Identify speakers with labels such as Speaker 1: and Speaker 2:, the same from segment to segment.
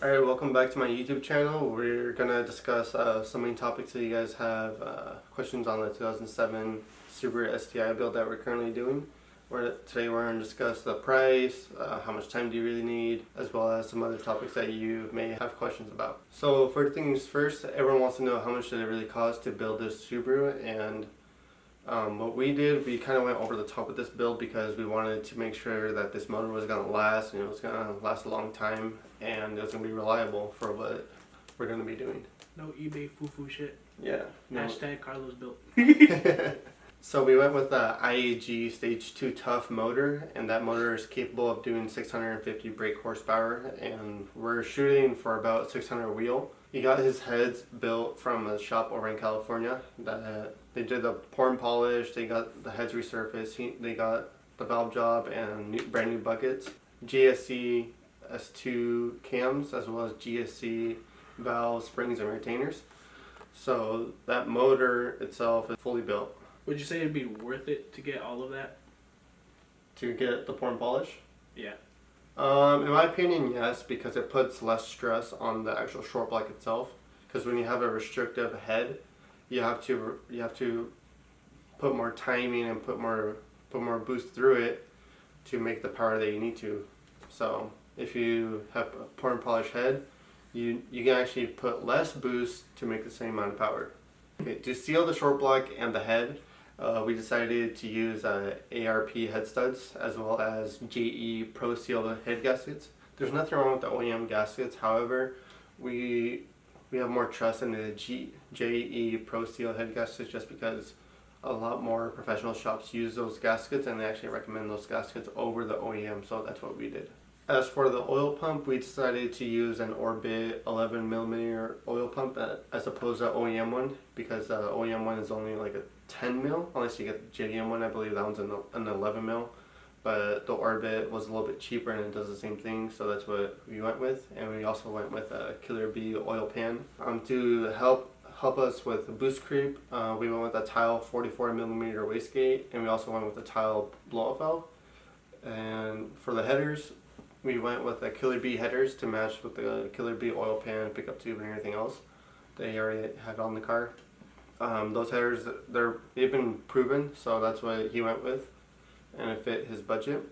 Speaker 1: Alright, welcome back to my YouTube channel. We're going to discuss some main topics that you guys have questions on the 2007 Subaru STI build that we're currently doing. Today we're going to discuss the price, how much time do you really need, as well as some other topics that you may have questions about. So first things first, everyone wants to know how much did it really cost to build this Subaru, and what we did, we kind of went over the top with this build because we wanted to make sure that this motor was going to last, and it was going to last a long time, and it was going to be reliable for what we're going to be doing.
Speaker 2: No eBay foo-foo shit.
Speaker 1: Yeah. No.
Speaker 2: Hashtag Carlos built.
Speaker 1: So we went with the IAG Stage 2 Tough motor, and that motor is capable of doing 650 brake horsepower, and we're shooting for about 600 wheel. He got his heads built from a shop over in California. They did the pour and polish, they got the heads resurfaced, they got the valve job and brand new buckets, GSC S2 cams, as well as GSC valves, springs, and retainers. So that motor itself is fully built.
Speaker 2: Would you say it'd be worth it to get all of that?
Speaker 1: To get the pour and polish?
Speaker 2: Yeah.
Speaker 1: In my opinion, yes, because it puts less stress on the actual short block itself. Because when you have a restrictive head, you have to put more timing and put more boost through it to make the power that you need to. So if you have a pour and polish head, you can actually put less boost to make the same amount of power. Okay, to seal the short block and the head, we decided to use ARP head studs as well as JE Pro Seal head gaskets. There's nothing wrong with the OEM gaskets, however, we have more trust in the JE Pro Seal head gaskets just because a lot more professional shops use those gaskets and they actually recommend those gaskets over the OEM, so that's what we did. As for the oil pump, we decided to use an Orbit 11mm oil pump as opposed to the OEM one, because the OEM one is only like a 10 mil, unless you get the JDM one. I believe that one's an 11 mil, but the Orbit was a little bit cheaper and it does the same thing, so that's what we went with. And we also went with a Killer B oil pan. To help us with the boost creep, we went with a Tile 44mm wastegate, and we also went with a Tile blow-off valve. And for the headers, we went with the Killer B headers to match with the Killer B oil pan, pickup tube, and everything else they already had on the car. Those headers, they've been proven, so that's what he went with, and it fit his budget.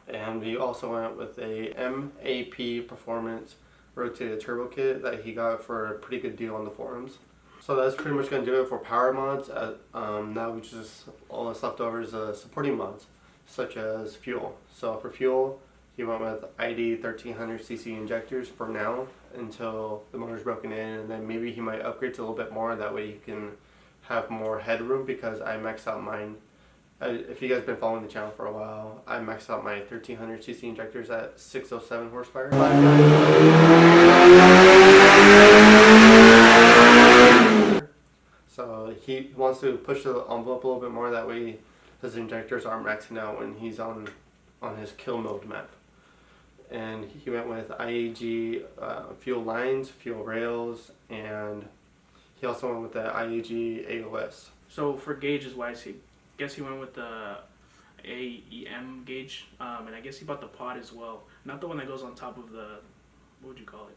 Speaker 1: And we also went with a MAP Performance rotated turbo kit that he got for a pretty good deal on the forums. So that's pretty much going to do it for power mods. Now we just, all that's left over is supporting mods, such as fuel. So for fuel, he went with ID 1300cc injectors for now until the motor's broken in, and then maybe he might upgrade to a little bit more. That way he can have more headroom, because I maxed out mine. If you guys have been following the channel for a while, I maxed out my 1300cc injectors at 607 horsepower. So he wants to push the envelope a little bit more, that way his injectors aren't maxing out when he's on his kill mode map. And he went with IAG fuel lines, fuel rails, and he also went with the IAG AOS.
Speaker 2: So for gauges wise, he went with the AEM gauge, and I guess he bought the pod as well. Not the one that goes on top of the, what would you call it?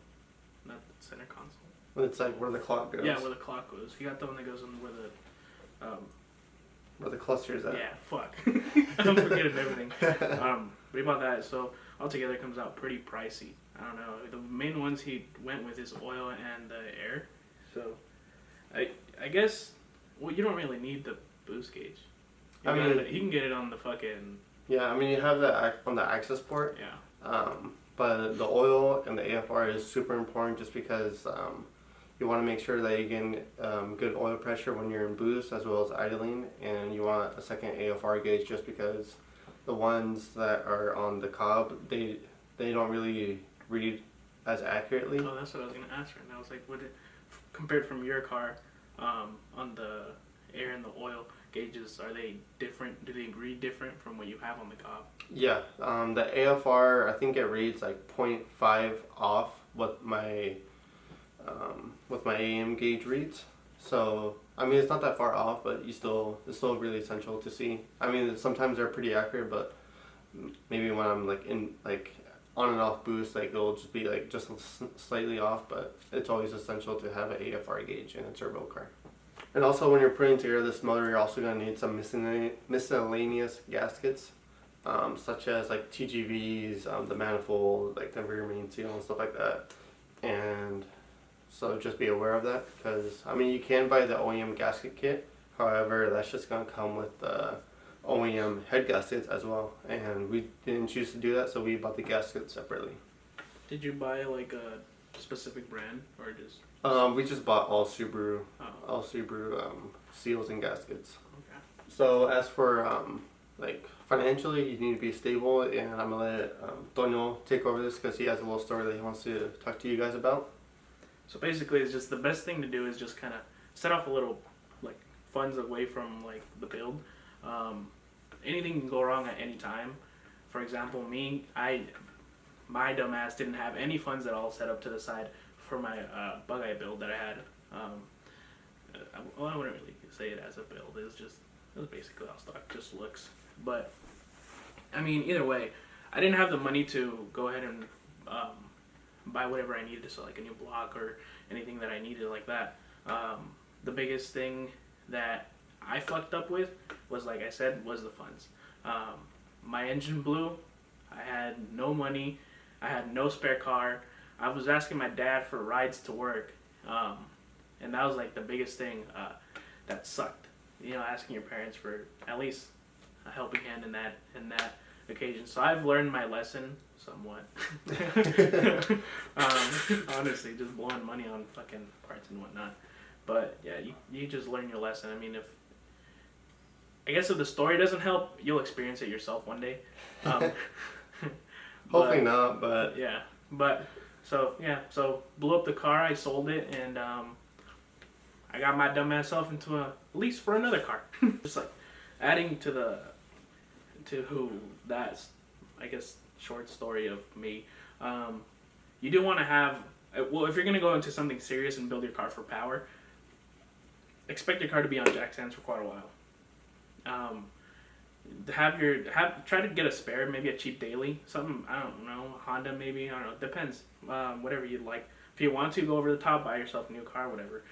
Speaker 2: Not the center console.
Speaker 1: It's like where the clock goes.
Speaker 2: Yeah, where the clock goes. He got the one that goes on
Speaker 1: where the cluster is at.
Speaker 2: Yeah, fuck. I'm forgetting everything. But he bought that, so altogether it comes out pretty pricey. I don't know. The main ones he went with is oil and the air. So I guess, well, you don't really need the boost gauge. He can get it on the fucking...
Speaker 1: Yeah, I mean, you have that on the access port.
Speaker 2: Yeah.
Speaker 1: But the oil and the AFR is super important, just because you want to make sure that you get good oil pressure when you're in boost as well as idling, and you want a second AFR gauge just because the ones that are on the Cobb, they don't really read as accurately.
Speaker 2: Oh, that's what I was going to ask right now. I was like, compared from your car, on the air and the oil gauges, are they different? Do they read different from what you have on the Cobb?
Speaker 1: Yeah, the AFR, I think it reads like 0.5 off what my AM gauge reads. So I mean, it's not that far off, but it's still really essential to see. I mean, sometimes they're pretty accurate, but maybe when I'm on and off boost, like it'll just be like just slightly off, but it's always essential to have an AFR gauge in a turbo car. And also when you're putting together this motor, you're also going to need some miscellaneous gaskets, such as like TGVs, the manifold, like the rear main seal and stuff like that. And so just be aware of that, because I mean you can buy the OEM gasket kit, however that's just going to come with the OEM head gaskets as well, and we didn't choose to do that, so we bought the gaskets separately.
Speaker 2: Did you buy like a specific brand or just?
Speaker 1: We just bought all Subaru seals and gaskets.
Speaker 2: Okay.
Speaker 1: So as for like financially, you need to be stable, and I'm gonna let Tonio take over this because he has a little story that he wants to talk to you guys about.
Speaker 2: So basically, it's just the best thing to do is just kind of set off a little like funds away from like the build. Anything can go wrong at any time. For example, my dumbass didn't have any funds at all set up to the side for my bug-eye build that I had. Well, I wouldn't really say it as a build. It was basically all stock, just looks. But I mean, either way, I didn't have the money to go ahead and buy whatever I needed, so like a new block or anything that I needed like that. The biggest thing that I fucked up with was, like I said, was the funds. My engine blew. I had no money. I had no spare car. I was asking my dad for rides to work, and that was like the biggest thing that sucked. You know, asking your parents for at least a helping hand in that occasion. So I've learned my lesson somewhat. Honestly, just blowing money on fucking parts and whatnot. But yeah, you just learn your lesson. I mean, if the story doesn't help, you'll experience it yourself one day.
Speaker 1: Hopefully not, but
Speaker 2: yeah. But so blew up the car. I sold it, and I got my dumbass self into a lease for another car. Just like adding to that's, I guess, short story of me. You do want to have, well, if you're gonna go into something serious and build your car for power, expect your car to be on jack stands for quite a while. Try to get a spare, maybe a cheap daily, something, I don't know, Honda maybe, I don't know, depends, whatever you'd like. If you want to go over the top, buy yourself a new car, whatever,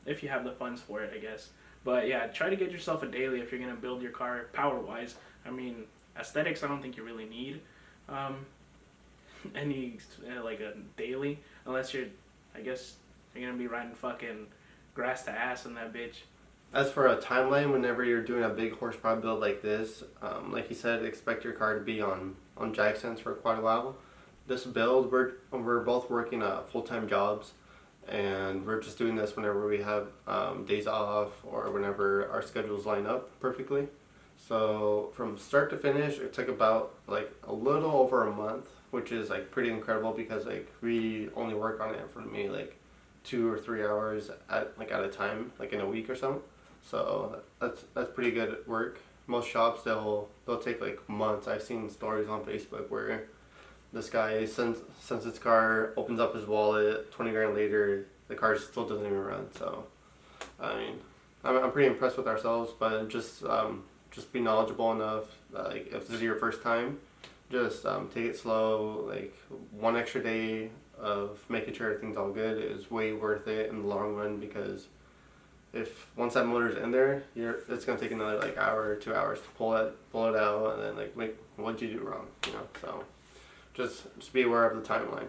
Speaker 2: if you have the funds for it, I guess. But yeah, try to get yourself a daily if you're going to build your car power-wise. I mean, aesthetics, I don't think you really need any, like a daily, unless you're going to be riding fucking grass to ass in that bitch.
Speaker 1: As for a timeline, whenever you're doing a big horsepower build like this, like you said, expect your car to be on jack stands for quite a while. This build, we're both working full-time jobs, and we're just doing this whenever we have days off or whenever our schedules line up perfectly. So from start to finish, it took about like a little over a month, which is like pretty incredible because like we only work on it for me like 2 or 3 hours at a time, like in a week or so. So that's pretty good work. Most shops they'll take like months. I've seen stories on Facebook where this guy sends his car, opens up his wallet, 20 grand later, the car still doesn't even run. So I mean, I'm pretty impressed with ourselves, but just be knowledgeable enough that, like, if this is your first time, just take it slow. Like 1 extra day of making sure everything's all good is way worth it in the long run, because if once that motor's in there, it's gonna take another like hour or 2 hours to pull it out, and then like what'd you do wrong, you know? So just be aware of the timeline.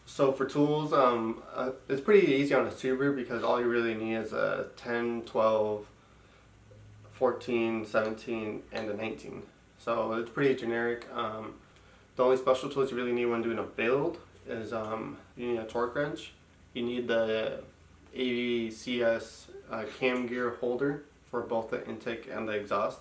Speaker 1: So for tools, it's pretty easy on a Subaru because all you really need is a 10, 12, 14, 17, and a 19. So it's pretty generic. The only special tools you really need when doing a build is you need a torque wrench. You need the AVCS cam gear holder for both the intake and the exhaust.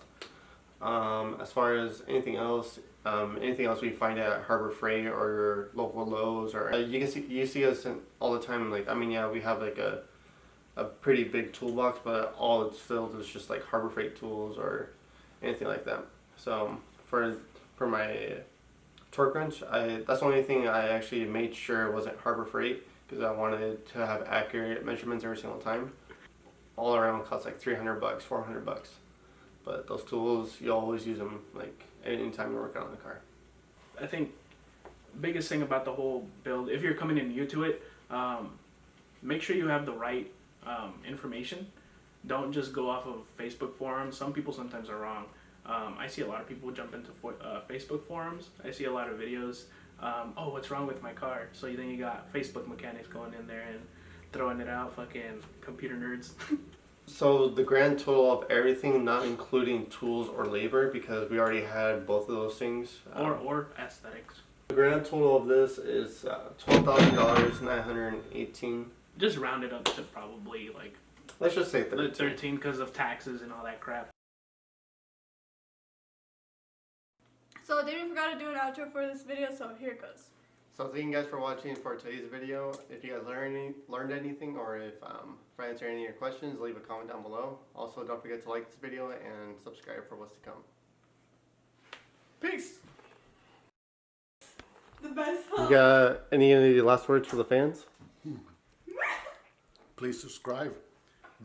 Speaker 1: As far as anything else we find at Harbor Freight or your local Lowe's, or you see us all the time. Like, I mean, yeah, we have like a pretty big toolbox, but all it's filled is just like Harbor Freight tools or anything like that. So for my torque wrench, that's the only thing I actually made sure wasn't Harbor Freight, because I wanted to have accurate measurements every single time. All around costs like $300, $400. But those tools, you always use them like anytime you're working on the car.
Speaker 2: I think biggest thing about the whole build, if you're coming in new to it, make sure you have the right information. Don't just go off of Facebook forums. Some people sometimes are wrong. I see a lot of people jump into Facebook forums. I see a lot of videos. Oh, what's wrong with my car? So then you got Facebook mechanics going in there and throwing it out, fucking computer nerds.
Speaker 1: So the grand total of everything, not including tools or labor, because we already had both of those things.
Speaker 2: Or aesthetics.
Speaker 1: The grand total of this is $12,000, 918.
Speaker 2: Just round it up to probably like
Speaker 1: Let's just say 13.
Speaker 2: 13 because of taxes and all that crap.
Speaker 3: So David forgot to do an outro for this video, so here it goes.
Speaker 1: So thank you guys for watching for today's video. If you guys learned anything, or if for answering any of your questions, leave a comment down below. Also, don't forget to like this video and subscribe for what's to come. Peace.
Speaker 3: The best.
Speaker 1: You got any last words for the fans?
Speaker 4: Please subscribe.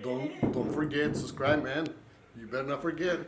Speaker 4: Don't forget, subscribe, man. You better not forget.